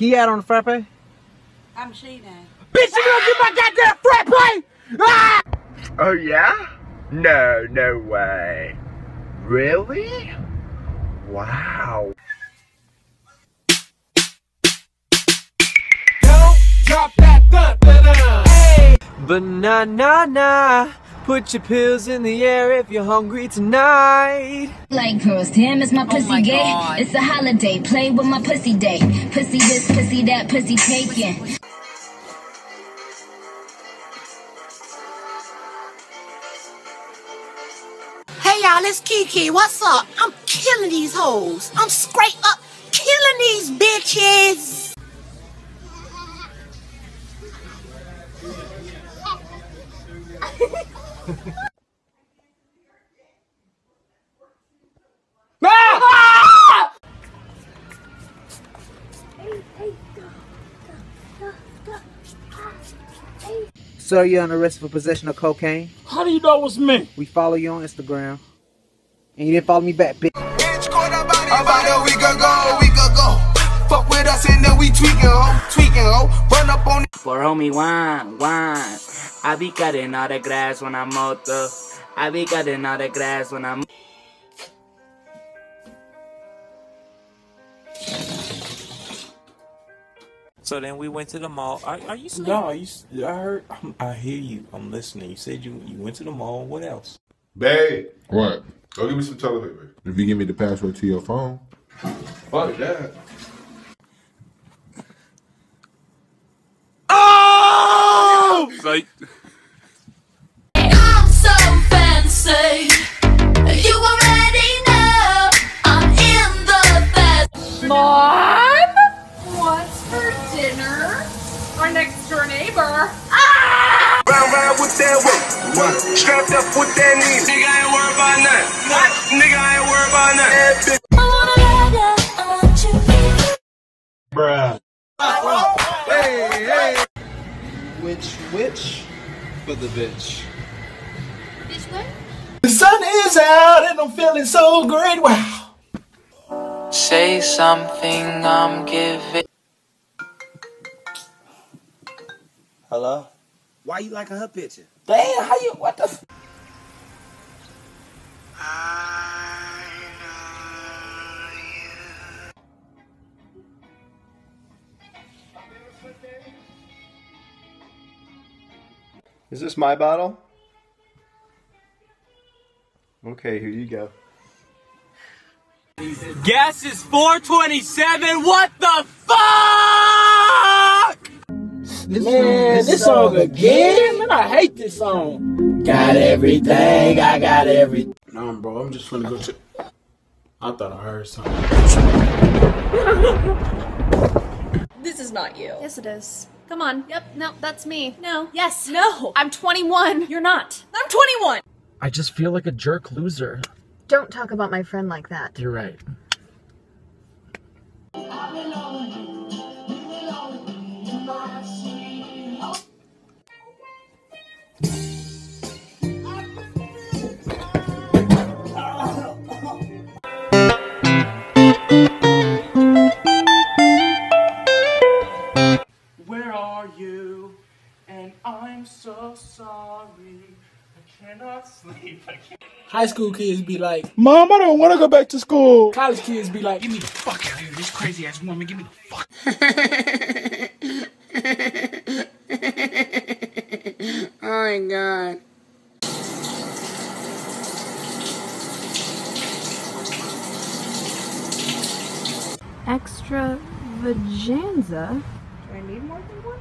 Can you add on the frappe? I'm Sheena. Bitch, you gonna get my goddamn frappe? Ah! Oh yeah? No, no way. Really? Wow. Don't drop that thud. Hey! Banana, put your pills in the air if you're hungry tonight. Like girls, damn, is my pussy gay? God. It's a holiday, play with my pussy day. Pussy this, pussy that, pussy taken. Hey y'all, it's Kiki. What's up? I'm killing these hoes. I'm straight up killing these bitches. Sir, you're under arrest for possession of cocaine. How do you know it was me? We follow you on Instagram. And you didn't follow me back, bitch. About a week ago. Fuck with us and then we tweaking, ho. Run up on it. For homie, wine. I be cutting all the grass when I'm moto. I be cutting all the grass when I'm... So then we went to the mall. Are you sleeping? No, I heard. I hear you. I'm listening. You said you went to the mall. What else? Babe. What? Go give me some toilet paper. If you give me the password to your phone. Fuck that. Oh! Like... I'm so fancy. You already know I'm in the best. Mom? What's for dinner? Our next door neighbor. Ah! Round with that weight. Strapped up with that knee. Nigga ain't worried about nothing. What? Nigga ain't worried about nothing. I wanna love you, I want you. Bruh. Hey. Which for the bitch? This way? The sun is out and I'm feeling so great. Wow. Say something, I'm giving... Hello? Why you liking her picture? Damn, how you, what the f... Is this my bottle? Okay, here you go. Gas is 427. What the fuck? This song again? Man, I hate this song. Got everything, I got everything. Nah, bro, I'm just finna go to... I thought I heard something. This is not you. Yes, it is. Come on. Yep, no, that's me. No. Yes. No. I'm 21. You're not. I'm 21. I just feel like a jerk loser. Don't talk about my friend like that. You're right. Where are you? And I'm so sorry. I cannot sleep. High school kids be like, Mom, I don't want to go back to school. College kids be like, Get me the fuck out of here. This crazy ass woman. Get me the fuck. Oh my god. Extravaganza? Do I need more than one?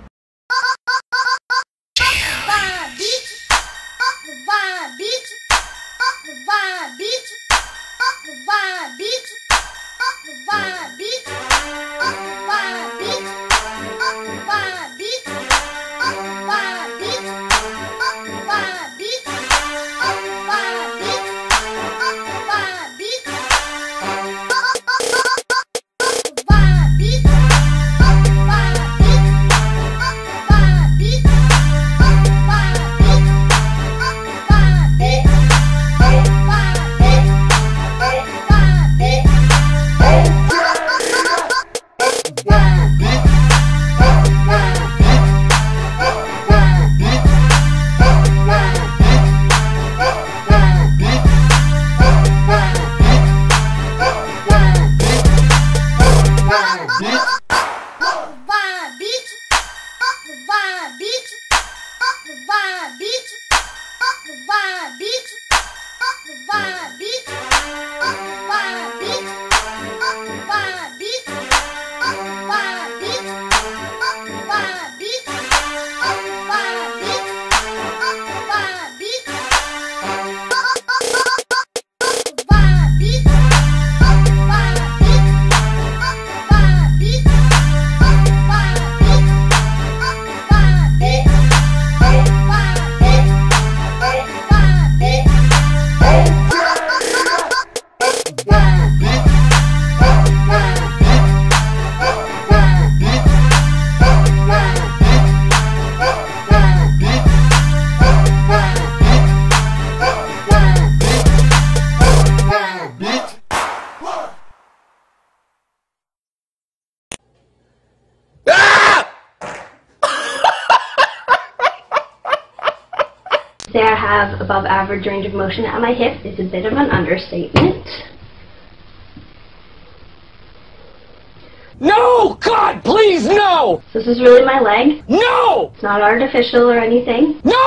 vibe, bitch. Up the vibe, bitch. Up the vibe, bitch. Up the vibe, bitch. Up the vibe, bitch. Up the vibe, bitch. Up the vibe, bitch. Up the vibe, bitch. Say I have above average range of motion at my hip is a bit of an understatement. No! God, please, no! This is really my leg. No! It's not artificial or anything. No!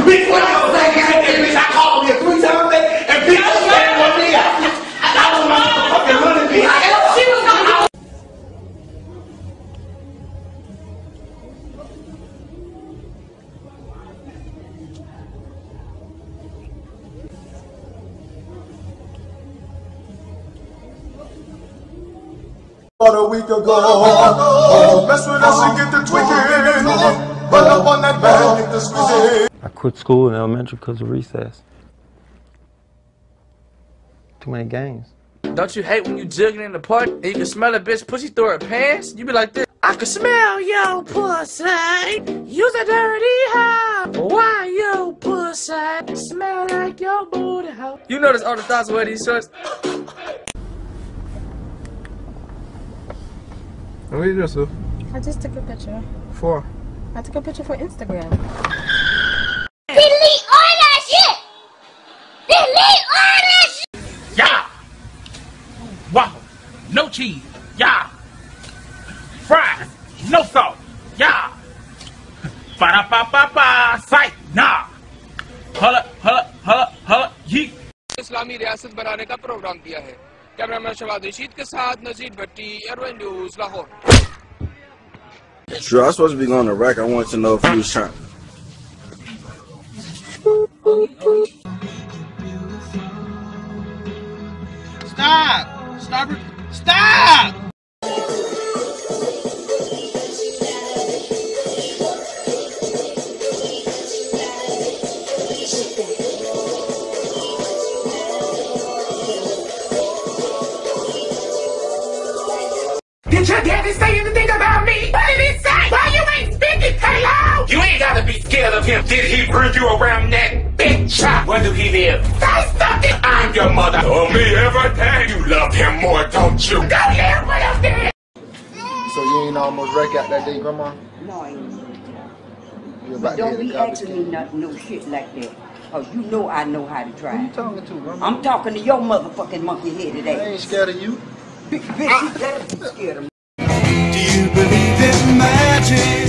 Bitch, what I was like, bitch, I called you 3 times and bitch, you stand one me out. That was my motherfucking money, bitch. She was gonna. About a week ago, mess with us and get the tweaking. Run up on that bag, get the squeezing. I quit school in elementary because of recess. Too many games. Don't you hate when you jugging in the park and you can smell a bitch pussy through her pants? You be like this. I can smell your pussy. You's a dirty hoe. Why your pussy smell like your booty hoe? You notice all the thoughts wear these shorts. What are you doing, Sue? I just took a picture. For? I took a picture for Instagram. Delete all that shit! Delete all that shit! Yeah! Waffle, no cheese, yeah! Fries, no salt, yeah! Ba-da-ba-ba-ba, sight, nah! Hala, yeet! इस्लामी रियासत बनाने का programme दिया है। Cameraman शवाद Rashid के साथ नजीर भट्टी, एयरवेल news, Lahore. Sure, I was supposed to be going to rec. I wanted to know if you was trying. Stop! Stop! Stop! Did your daddy say anything about me? What did he say? Why you ain't speaking, Taylor? You ain't gotta be scared of him. Did he bring you around that bitch? Where do he live? Say something. I'm your mother. Told me everything. You love him more, don't you? Go live with him, then. So you ain't almost wreck out that day, Grandma? No, I ain't. You But about to don't hit be the garbage asking can. me no shit like that. Cause you know I know how to drive. Who you talking to, Grandma? I'm talking to your motherfucking monkey headed ass. I ain't scared of you. Bitch, you better be scared of me. Do you believe in magic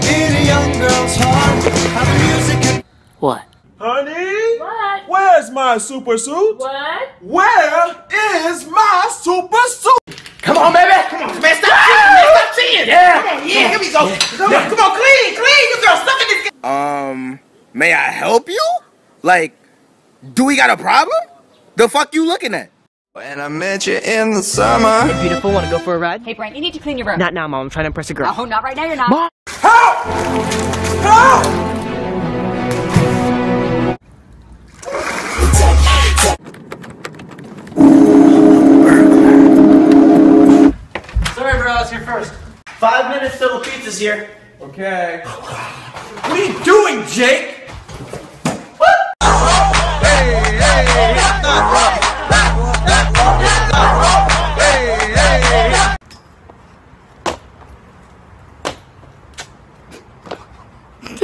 in a young girl's heart? How the music can... What? Honey? What? Where's my super suit? What? Where is my super suit? Come on, baby. Come on, man. Stop cheating, man. Stop cheating. Yeah. Come on, yeah. Here we go. Come on, clean. You girl stuck in this. May I help you? Like, do we got a problem? The fuck you looking at? When I met you in the summer. Hey, beautiful, wanna go for a ride? Hey, Brent, you need to clean your room. Not now, Mom. I'm trying to impress a girl. Oh, not right now, you're not. Mom! Help! Help! Sorry, bro, I was here first. 5 minutes till the pizza's here. Okay. What are you doing, Jake?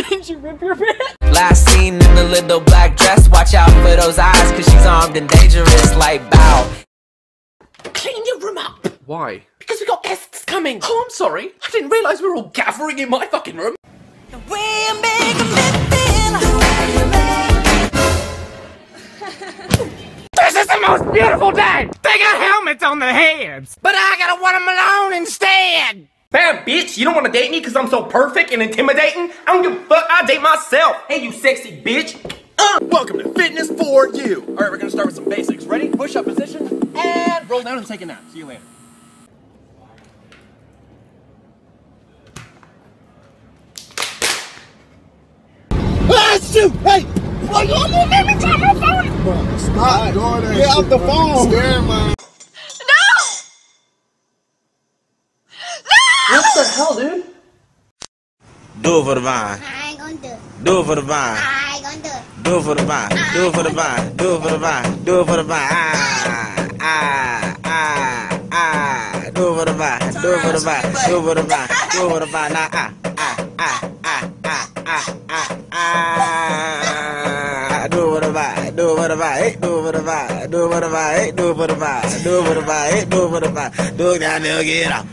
Did you rip your pants? Last seen in the little black dress. Watch out for those eyes, cause she's armed and dangerous like bow. Clean your room up! Why? Because we got guests coming! Oh, I'm sorry. I didn't realise we were all gathering in my fucking room. This is the most beautiful day! They got helmets on their heads! But I gotta want them alone instead! Bam, bitch, you don't want to date me because I'm so perfect and intimidating? I don't give a fuck, I date myself. Hey, you sexy bitch. Welcome to Fitness for You. All right, we're gonna start with some basics. Ready? Push-up position, and roll down and take a nap. See you later. Ah, shoot! Hey! Boy, you almost made me drop my phone! Bro, stop doing that. Get off the phone! Scared, man. What the hell, dude? Do it for the vine. I ain't gonna do it. Do it for the vine. I ain't gonna do it. Do it for the vine. Do it for the vine. Do it for the vine. Do it for the vine. Do it for the vine. Do it for the vine. Do it for the vine. Do it for the vine. Do it for the vine. Do it for the vine. Do it for the vine. Do it for the vine. Do it for the vine. Do it for the vine. Do it for the vine. Do it down there, get up.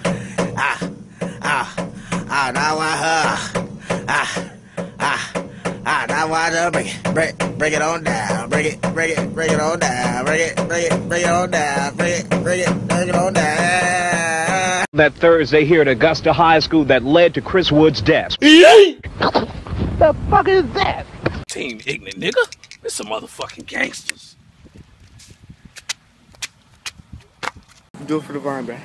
Now I now I just break it on down, break it on down, break it on down, break it on down. That Thursday here at Augusta High School that led to Chris Wood's death. The fuck is that? Team ignorant nigga. It's some motherfucking gangsters. Do it for the vine, bro.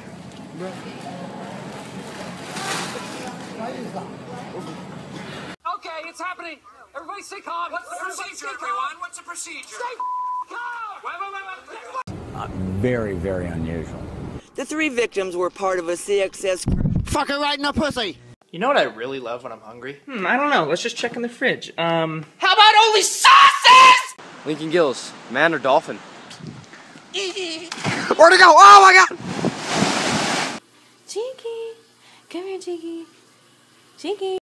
Okay, it's happening. Everybody stay calm. What's the procedure, everyone? What's the procedure? Stay calm. Wait. Very, very unusual. The 3 victims were part of a CXS group. Fuck her right in the pussy! You know what I really love when I'm hungry? I don't know. Let's just check in the fridge. How about only sauces? Lincoln Gills, man or dolphin? Where'd it go? Oh my god! Cheeky. Come here, Cheeky. Cheeky.